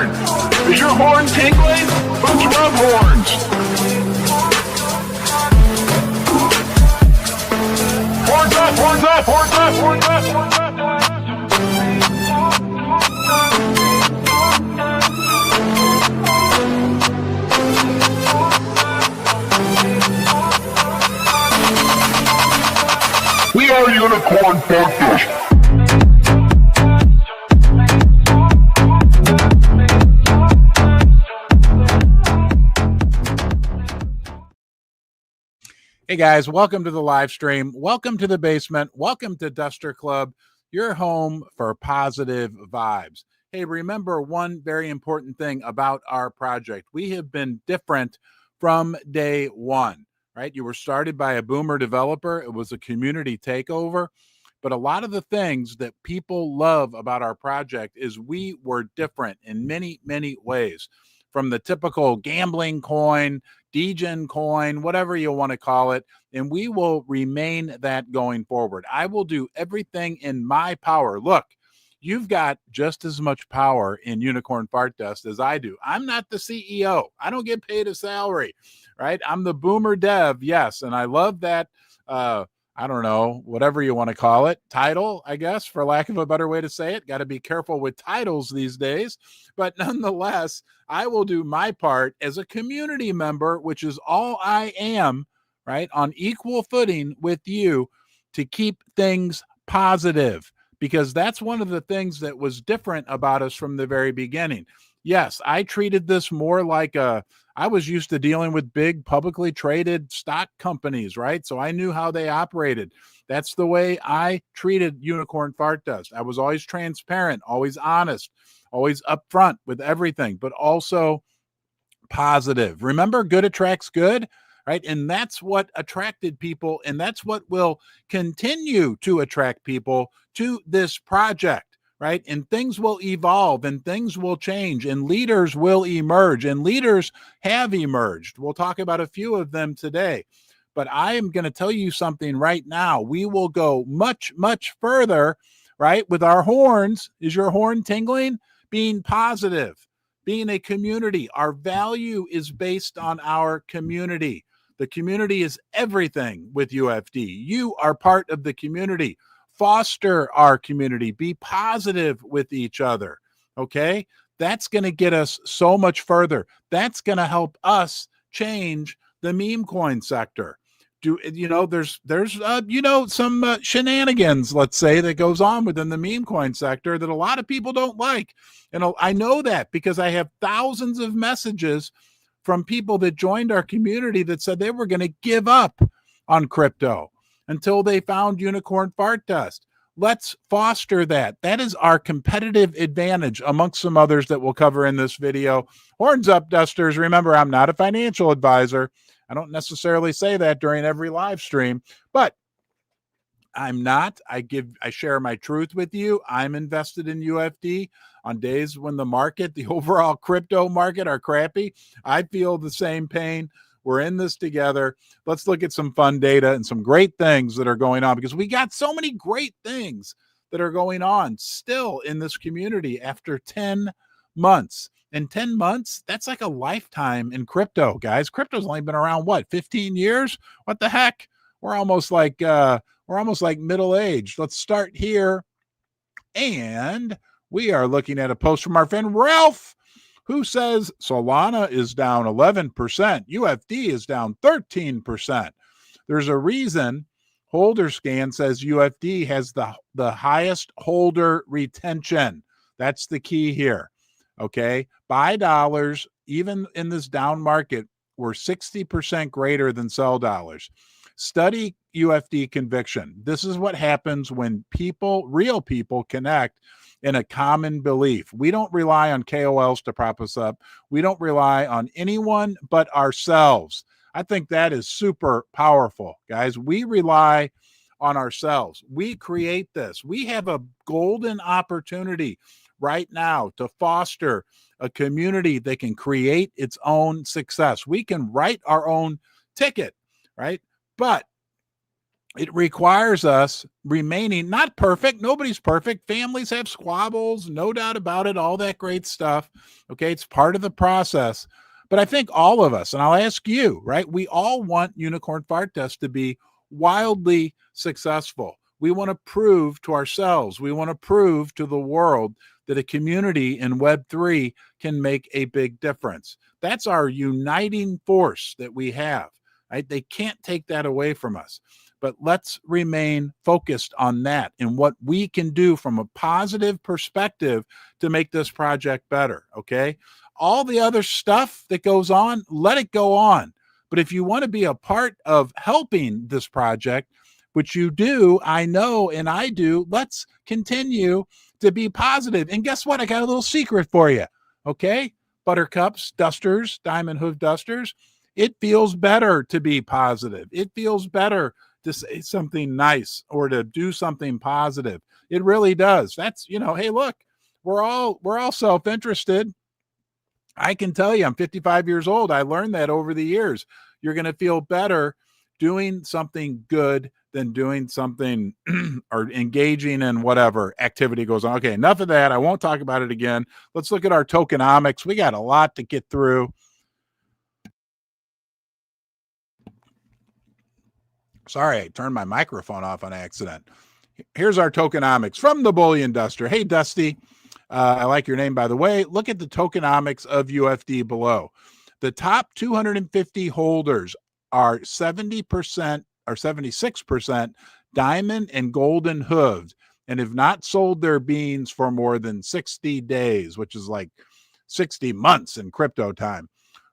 horn? Is your horn tingling? Let's rub horns. Horns up, horns up, horns up, horns up, horns up. We are Unicorn Podcast. Hey guys, welcome to the live stream. Welcome to the basement. Welcome to Duster Club, your home for positive vibes. Hey, remember one very important thing about our project. We have been different from day one, right? You were started by a boomer developer. It was a community takeover. But a lot of the things that people love about our project is we were different in many, many ways. From the typical gambling coin, degen coin, whatever you want to call it, and we will remain that going forward. I will do everything in my power. Look, you've got just as much power in Unicorn Fart Dust as I do. I'm not the CEO. I don't get paid a salary, right? I'm the boomer dev, yes, and I love that, I don't know, whatever you want to call it, title, I guess, for lack of a better way to say it. Got to be careful with titles these days. But nonetheless, I will do my part as a community member, which is all I am, right, on equal footing with you to keep things positive, because that's one of the things that was different about us from the very beginning. Yes, I treated this more like I was used to dealing with big publicly traded stock companies, right? So I knew how they operated. That's the way I treated Unicorn Fart Dust. I was always transparent, always honest, always upfront with everything, but also positive. Remember, good attracts good, right? And that's what attracted people, and that's what will continue to attract people to this project. Right? And things will evolve and things will change and leaders will emerge, and leaders have emerged. We'll talk about a few of them today, but I am going to tell you something right now. We will go much, much further, right? With our horns. Is your horn tingling? Being positive, being a community. Our value is based on our community. The community is everything with UFD. You are part of the community. Foster our community, be positive with each other, okay? That's going to get us so much further. That's going to help us change the meme coin sector. There's some shenanigans, let's say, that goes on within the meme coin sector that a lot of people don't like. And I know that because I have thousands of messages from people that joined our community that said they were going to give up on crypto until they found Unicorn Fart Dust. Let's foster that. That is our competitive advantage, amongst some others that we'll cover in this video. Horns up, Dusters. Remember, I'm not a financial advisor. I don't necessarily say that during every live stream, but I'm not. I share my truth with you. I'm invested in UFD on days when the overall crypto market are crappy. I feel the same pain. We're in this together. Let's look at some fun data and some great things that are going on, because we got so many great things that are going on still in this community after 10 months. And 10 months, that's like a lifetime in crypto, guys. Crypto's only been around, 15 years? What the heck? We're almost like middle-aged. Let's start here. And we are looking at a post from our friend Ralph, who says Solana is down 11%, UFD is down 13%. There's a reason. Holder Scan says UFD has the highest holder retention. That's the key here, okay? Buy dollars, even in this down market, were 60% greater than sell dollars. Study UFD conviction. This is what happens when real people connect in a common belief. We don't rely on KOLs to prop us up. We don't rely on anyone but ourselves. I think that is super powerful, guys. We rely on ourselves. We create this. We have a golden opportunity right now to foster a community that can create its own success. We can write our own ticket, right? But It requires us remaining not perfect. Nobody's perfect. Families have squabbles, no doubt about it, all that great stuff. Okay, it's part of the process. But I think all of us, and I'll ask you, right? We all want Unicorn Fart Test to be wildly successful. We want to prove to ourselves, we want to prove to the world that a community in Web3 can make a big difference. That's our uniting force that we have. Right? They can't take that away from us. But let's remain focused on that and what we can do from a positive perspective to make this project better. Okay. All the other stuff that goes on, let it go on. But if you want to be a part of helping this project, which you do, I know, and I do, let's continue to be positive. And guess what? I got a little secret for you. Okay. Buttercups, dusters, diamond hoof dusters. It feels better to be positive. It feels better to say something nice or to do something positive. It really does. That's, hey, look, we're all self-interested. I can tell you, I'm 55 years old. I learned that over the years. You're going to feel better doing something good than doing something or engaging in whatever activity goes on. Okay, enough of that. I won't talk about it again. Let's look at our tokenomics. We got a lot to get through. Sorry, I turned my microphone off on accident. Here's our tokenomics from the Bullion Duster. Hey, Dusty. I like your name, by the way. Look at the tokenomics of UFD below. The top 250 holders are 70% or 76% diamond and golden hooved and have not sold their beans for more than 60 days, which is like 60 months in crypto time.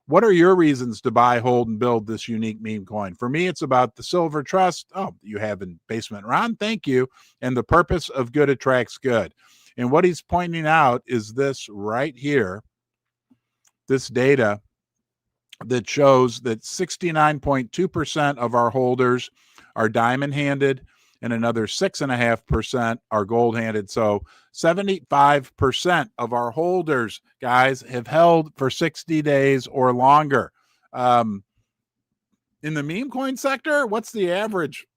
What are your reasons to buy, hold, and build this unique meme coin? For me, it's about the silver trust. Oh, you have in Basement Ron. Thank you. And the purpose of good attracts good. And what he's pointing out is this right here, this data that shows that 69.2% of our holders are diamond handed and another 6.5% are gold handed. So 75% of our holders, guys, have held for 60 days or longer. In the meme coin sector, what's the average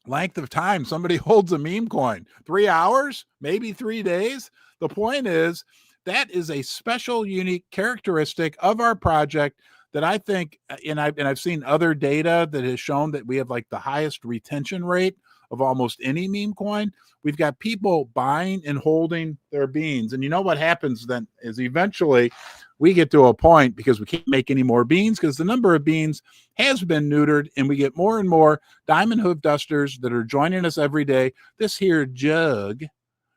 length of time somebody holds a meme coin? 3 hours, maybe 3 days. The point is that is a special, unique characteristic of our project that I think, and I've seen other data that has shown that we have like the highest retention rate of almost any meme coin. We've got people buying and holding their beans. And you know what happens then is eventually we get to a point because we can't make any more beans because the number of beans has been neutered and we get more and more diamond hoof dusters that are joining us every day. This here jug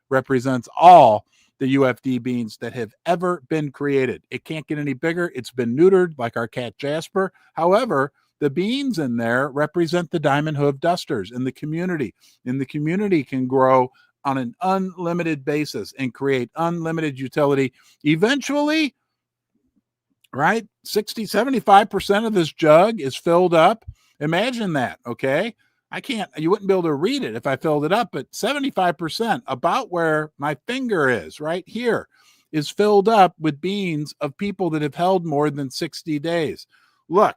represents all the UFD beans that have ever been created. It can't get any bigger. It's been neutered like our cat Jasper. However, the beans in there represent the diamond hoof dusters in the community. And the community can grow on an unlimited basis and create unlimited utility. Eventually, right, 75% of this jug is filled up. Imagine that, okay? You wouldn't be able to read it if I filled it up, but 75%, about where my finger is right here, is filled up with beans of people that have held more than 60 days. Look,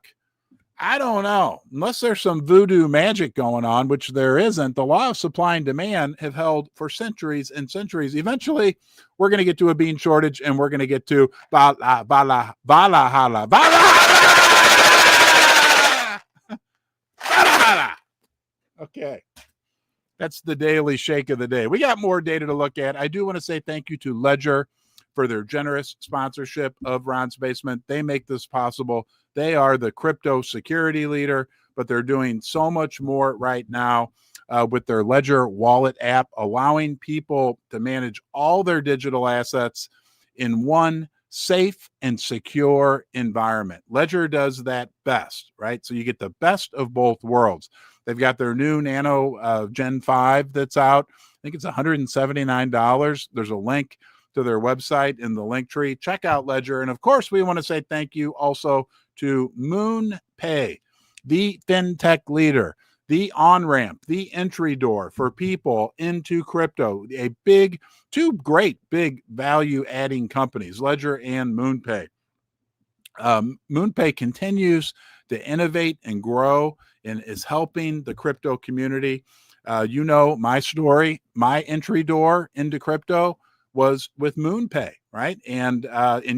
I don't know, unless there's some voodoo magic going on, which there isn't. The law of supply and demand have held for centuries and centuries. Eventually, we're going to get to a bean shortage, and we're going to get to Valhalla. Okay. That's the daily shake of the day. We got more data to look at. I do want to say thank you to Ledger for their generous sponsorship of Ron's Basement. They make this possible. They are the crypto security leader, but they're doing so much more right now with their Ledger wallet app, allowing people to manage all their digital assets in one safe and secure environment. Ledger does that best, right? So you get the best of both worlds. They've got their new Nano Gen 5 that's out. I think it's $179. There's a link to their website in the link tree. Check out Ledger. And of course, we want to say thank you also to MoonPay, the fintech leader, the on-ramp, the entry door for people into crypto. Two great big value-adding companies, Ledger and MoonPay. MoonPay continues to innovate and grow and is helping the crypto community. You know my story. My entry door into crypto was with MoonPay, right? And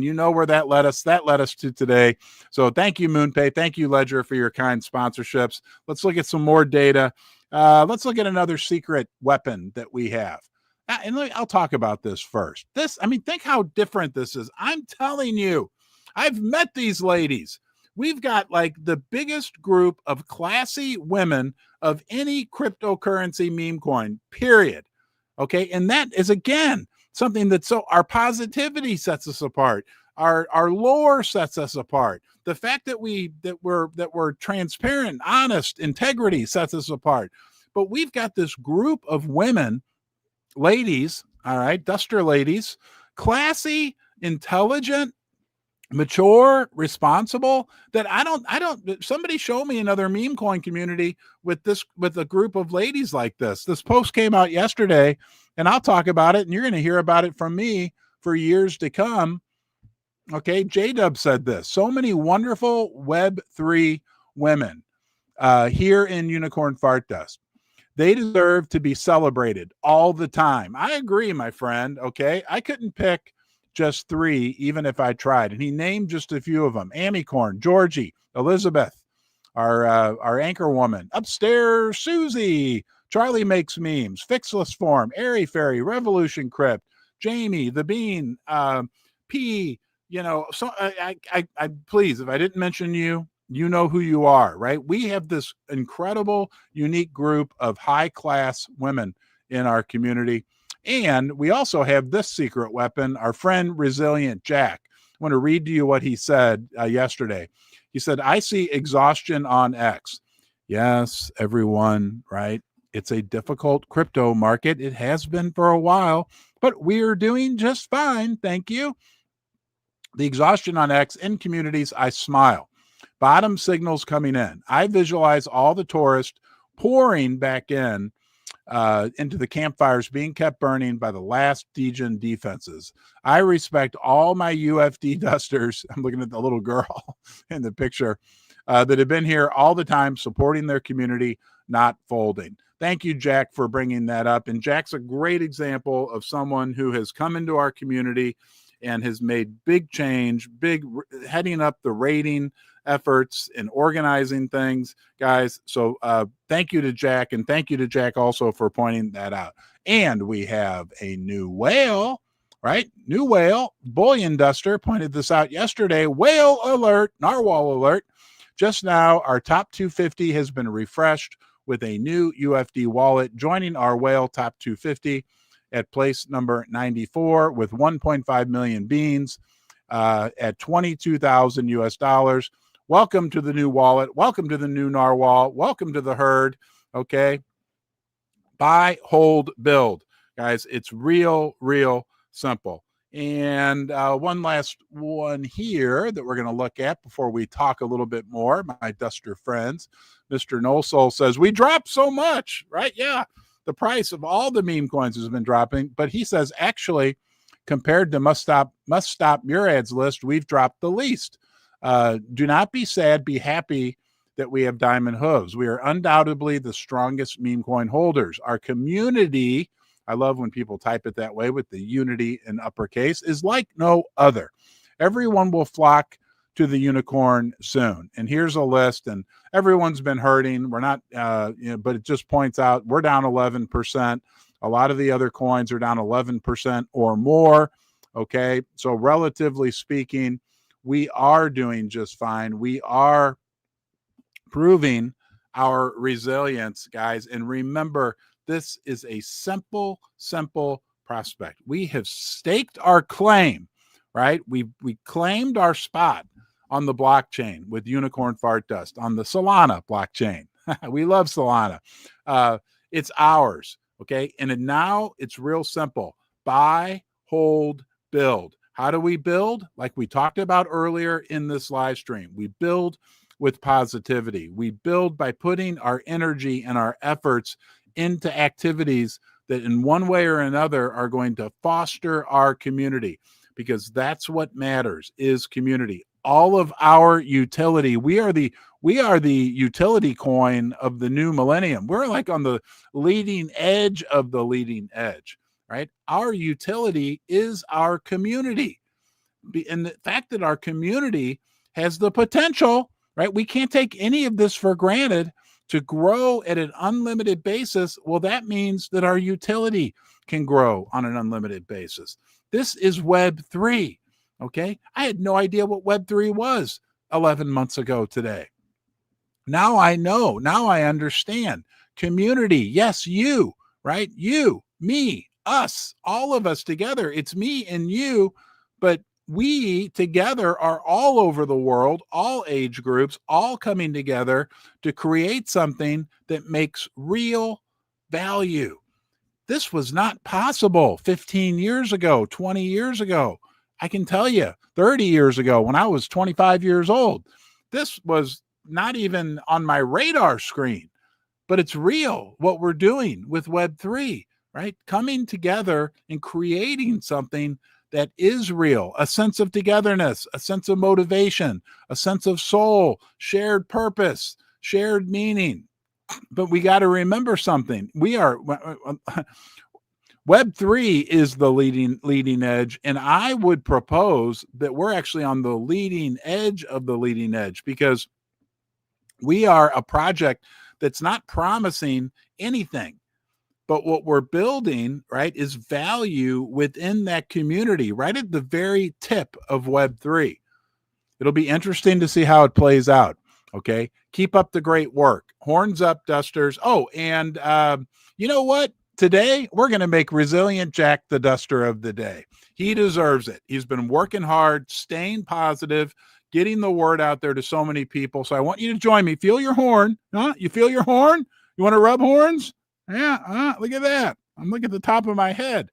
you know where that led us. That led us to today. So thank you, MoonPay. Thank you, Ledger, for your kind sponsorships. Let's look at some more data. Let's look at another secret weapon that we have. And I'll talk about this first. Think how different this is. I'm telling you, I've met these ladies. We've got like the biggest group of classy women of any cryptocurrency meme coin, period. Okay. And that is, again, something that our positivity sets us apart. Our lore sets us apart. The fact that we're transparent, honest, integrity sets us apart. But we've got this group of women, ladies, all right, Duster ladies, classy, intelligent, mature, responsible, that I don't somebody show me another meme coin community with a group of ladies like this. This post came out yesterday, and I'll talk about it, and you're going to hear about it from me for years to come. Okay, J-Dub said this. So many wonderful Web3 women here in Unicorn Fart Dust. They deserve to be celebrated all the time. I agree, my friend. Okay, I couldn't pick just 3, even if I tried. And he named just a few of them: Amicorn, Georgie, Elizabeth, our anchor woman, Upstairs, Susie, Charlie Makes Memes, Fixless Form, Airy Fairy, Revolution Crypt, Jamie, The Bean, P. So I please, if I didn't mention you, you know who you are, right? We have this incredible, unique group of high-class women in our community. And we also have this secret weapon, our friend Resilient Jack. I want to read to you what he said yesterday. He said, I see exhaustion on X. Yes, everyone, right? It's a difficult crypto market. It has been for a while, but we're doing just fine. Thank you. The exhaustion on X in communities, I smile. Bottom signals coming in. I visualize all the tourists pouring back in into the campfires being kept burning by the last degen defenses. I respect all my UFD dusters. I'm looking at the little girl in the picture that have been here all the time, supporting their community, not folding. Thank you, Jack, for bringing that up. And Jack's a great example of someone who has come into our community and has made big change, heading up the rating efforts and organizing things, guys. So thank you to Jack, and thank you to Jack also for pointing that out. And we have a new whale, right? New whale. Bullion Duster pointed this out yesterday. Whale alert, narwhal alert. Just now, our top 250 has been refreshed with a new UFD wallet, joining our whale top 250 at place number 94 with 1.5 million beans at 22,000 US dollars. Welcome to the new wallet. Welcome to the new narwhal. Welcome to the herd. Okay. Buy, hold, build. Guys, it's real simple. And one last one here that we're going to look at before we talk a little bit more, my Duster friends. Mr. No Soul says, we dropped so much, right? Yeah. The price of all the meme coins has been dropping, but he says, actually, compared to must stop Murads list, we've dropped the least. Do not be sad, be happy that we have diamond hooves. We are undoubtedly the strongest meme coin holders. Our community, I love when people type it that way with the unity in uppercase, is like no other. Everyone will flock to the unicorn soon. And here's a list, and everyone's been hurting. We're not, but it just points out we're down 11%. A lot of the other coins are down 11% or more. Okay. So relatively speaking, we are doing just fine. We are proving our resilience, guys. And remember, this is a simple prospect. We have staked our claim, right? We claimed our spot on the blockchain with Unicorn Fart Dust on the Solana blockchain. We love Solana. It's ours. Okay. And now it's real simple. Buy, hold, build. How do we build? Like we talked about earlier in this live stream, we build with positivity. We build by putting our energy and our efforts into activities that in one way or another are going to foster our community, because that's what matters, is community. All of our utility. We are the We are the utility coin of the new millennium. We're like on the leading edge of the leading edge, right? Our utility is our community. And the fact that our community has the potential, right? We can't take any of this for granted to grow at an unlimited basis. Well, that means that our utility can grow on an unlimited basis. This is Web3. Okay. I had no idea what Web3 was 11 months ago today. Now I know. Now I understand. Community. Yes, you, right? You, me, us, all of us together. It's me and you, but we together are all over the world, all age groups, all coming together to create something that makes real value. This was not possible 15 years ago, 20 years ago. I can tell you 30 years ago when I was 25 years old, this was not even on my radar screen, but it's real what we're doing with Web3, right? Coming together and creating something that is real, a sense of togetherness, a sense of motivation, a sense of soul, shared purpose, shared meaning. But we got to remember something. We are Web3 is the leading edge, and I would propose that we're actually on the leading edge of the leading edge, because we are a project that's not promising anything, but what we're building, right, is value within that community, right at the very tip of Web3. It'll be interesting to see how it plays out. Okay. Keep up the great work. Horns up, Dusters. Oh, and you know what? Today, we're going to make Resilient Jack the Duster of the day. He deserves it. He's been working hard, staying positive, getting the word out there to so many people. So I want you to join me. Feel your horn. Huh? You feel your horn? You want to rub horns? Yeah. Look at that. I'm looking at the top of my head.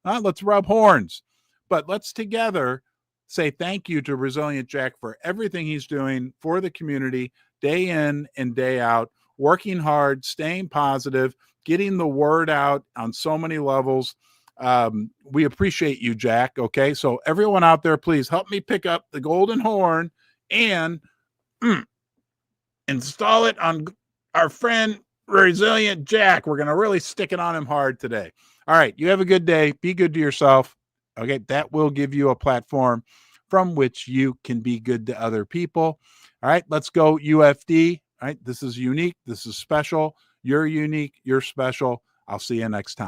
Let's rub horns. But let's together say thank you to Resilient Jack for everything he's doing for the community, day in and day out, working hard, staying positive, getting the word out on so many levels. We appreciate you, Jack. Okay. So everyone out there, please help me pick up the golden horn and install it on our friend Resilient Jack. We're going to really stick it on him hard today. All right. You have a good day. Be good to yourself. Okay. That will give you a platform from which you can be good to other people. All right. Let's go UFD. All right. This is unique. This is special. You're unique. You're special. I'll see you next time.